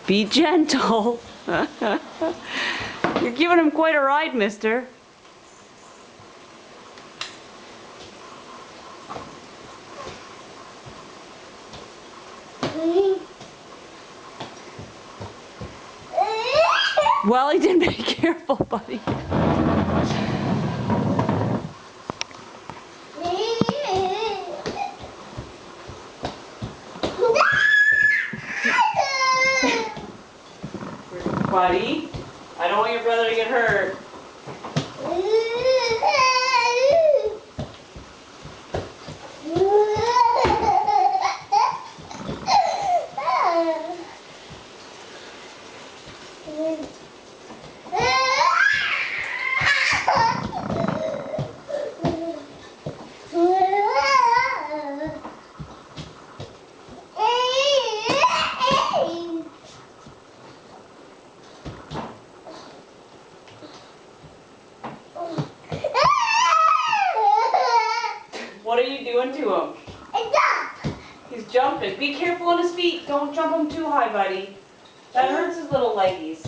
Be gentle. You're giving him quite a ride, mister. Wellington, be careful, buddy. Buddy, I don't want your brother to get hurt. What are you doing to him? He's jumping. Be careful on his feet. Don't jump him too high, buddy. That hurts his little leggies.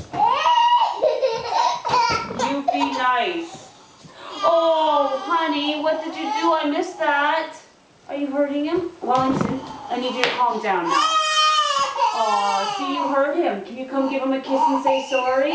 You be nice. Oh, honey, what did you do? I missed that. Are you hurting him? Wellington, I need you to calm down now. Oh, see, you hurt him. Can you come give him a kiss and say sorry?